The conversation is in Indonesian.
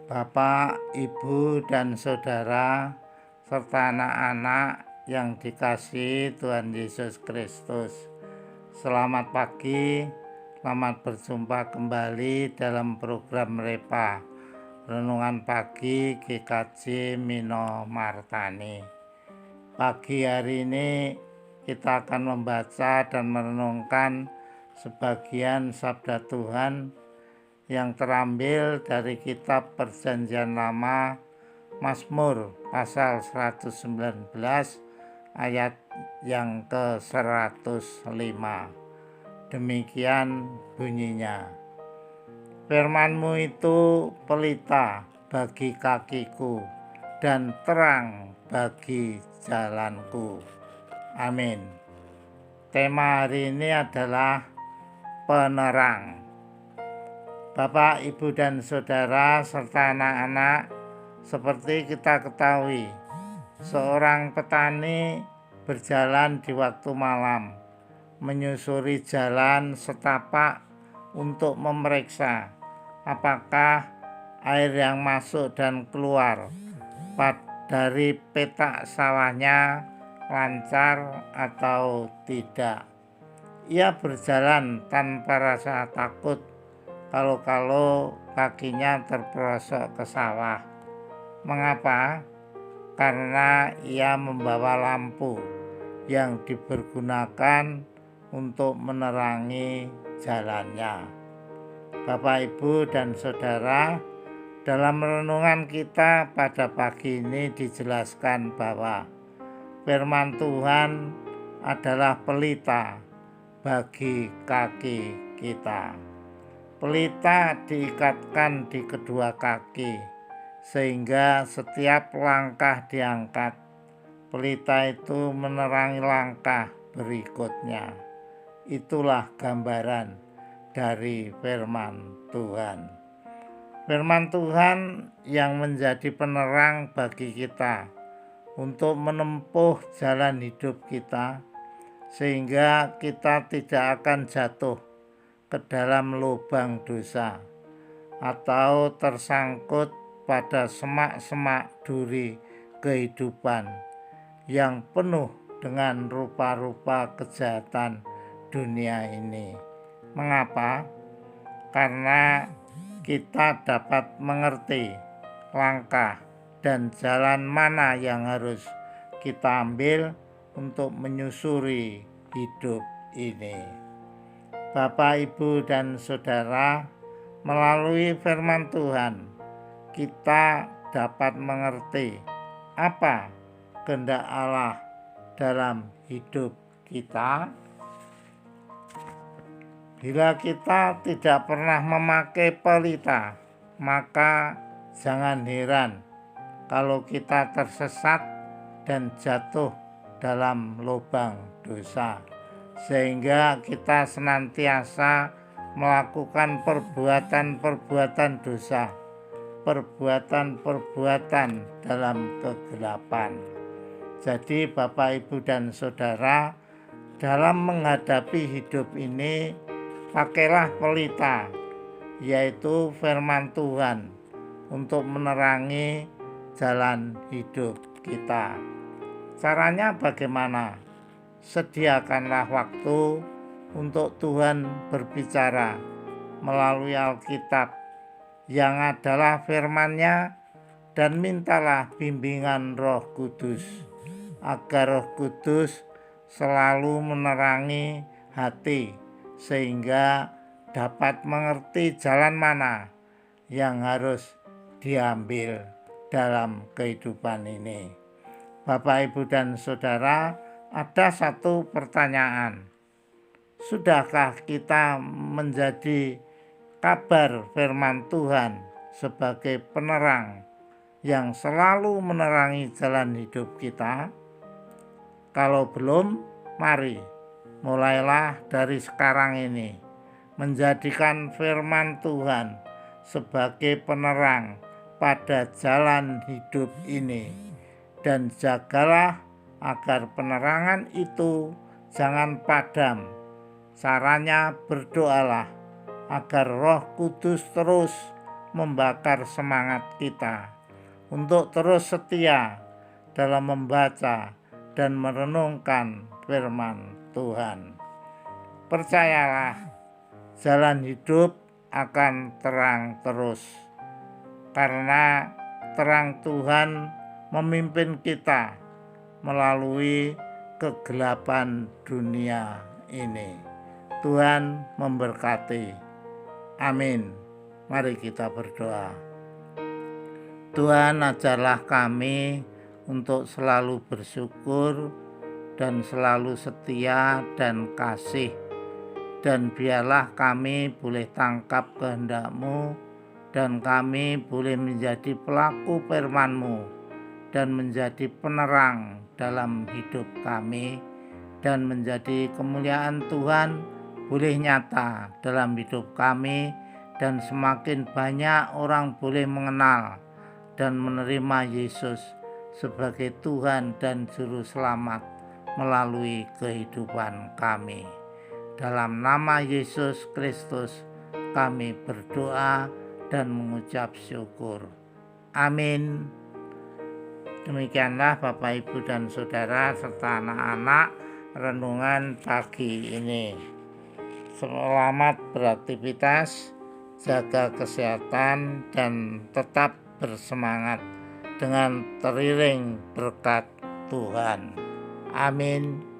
Bapak, Ibu, dan Saudara, serta anak-anak yang dikasihi Tuhan Yesus Kristus. Selamat pagi, selamat berjumpa kembali dalam program Repa, Renungan Pagi GKJ Mino Martani. Pagi hari ini kita akan membaca dan merenungkan sebagian sabda Tuhan yang terambil dari kitab Perjanjian Lama Mazmur pasal 119 ayat yang ke-105. Demikian bunyinya. Firman-Mu itu pelita bagi kakiku dan terang bagi jalanku. Amin. Tema hari ini adalah penerang. Bapak, Ibu, dan Saudara, serta anak-anak, seperti kita ketahui, seorang petani berjalan di waktu malam, menyusuri jalan setapak untuk memeriksa apakah air yang masuk dan keluar dari petak sawahnya lancar atau tidak. Ia berjalan tanpa rasa takut kalau kakinya terperosok ke sawah. Mengapa? Karena ia membawa lampu yang dipergunakan untuk menerangi jalannya. Bapak, Ibu, dan Saudara, dalam renungan kita pada pagi ini dijelaskan bahwa firman Tuhan adalah pelita bagi kaki kita. Pelita diikatkan di kedua kaki, sehingga setiap langkah diangkat, pelita itu menerangi langkah berikutnya. Itulah gambaran dari firman Tuhan. Firman Tuhan yang menjadi penerang bagi kita untuk menempuh jalan hidup kita, sehingga kita tidak akan jatuh ke dalam lubang dosa atau tersangkut pada semak-semak duri kehidupan yang penuh dengan rupa-rupa kejahatan dunia ini. Mengapa? Karena kita dapat mengerti langkah dan jalan mana yang harus kita ambil untuk menyusuri hidup ini. Bapak, Ibu, dan Saudara, melalui firman Tuhan, kita dapat mengerti apa kehendak Allah dalam hidup kita. Bila kita tidak pernah memakai pelita, maka jangan heran kalau kita tersesat dan jatuh dalam lubang dosa, sehingga kita senantiasa melakukan perbuatan-perbuatan dosa, perbuatan-perbuatan dalam kegelapan. Jadi Bapak, Ibu, dan Saudara, dalam menghadapi hidup ini, pakailah pelita, yaitu firman Tuhan, untuk menerangi jalan hidup kita. Caranya bagaimana? Sediakanlah waktu untuk Tuhan berbicara melalui Alkitab yang adalah firman-Nya, dan mintalah bimbingan Roh Kudus agar Roh Kudus selalu menerangi hati sehingga dapat mengerti jalan mana yang harus diambil dalam kehidupan ini. Bapak, Ibu, dan Saudara, ada satu pertanyaan. Sudahkah kita menjadi kabar firman Tuhan sebagai penerang yang selalu menerangi jalan hidup kita? Kalau belum, mari mulailah dari sekarang ini menjadikan firman Tuhan sebagai penerang pada jalan hidup ini, dan jagalah agar penerangan itu jangan padam. Caranya berdoalah agar Roh Kudus terus membakar semangat kita untuk terus setia dalam membaca dan merenungkan firman Tuhan. Percayalah, jalan hidup akan terang terus, karena terang Tuhan memimpin kita melalui kegelapan dunia ini. Tuhan memberkati. Amin. Mari kita berdoa. Tuhan, ajarlah kami untuk selalu bersyukur dan selalu setia dan kasih, dan biarlah kami boleh tangkap kehendak-Mu dan kami boleh menjadi pelaku firman-Mu dan menjadi penerang dalam hidup kami, dan menjadi kemuliaan Tuhan boleh nyata dalam hidup kami, dan semakin banyak orang boleh mengenal dan menerima Yesus sebagai Tuhan dan Juru Selamat melalui kehidupan kami. Dalam nama Yesus Kristus kami berdoa dan mengucap syukur. Amin. Demikianlah Bapak, Ibu, dan Saudara serta anak-anak renungan pagi ini. Selamat beraktivitas, jaga kesehatan, dan tetap bersemangat dengan teriring berkat Tuhan. Amin.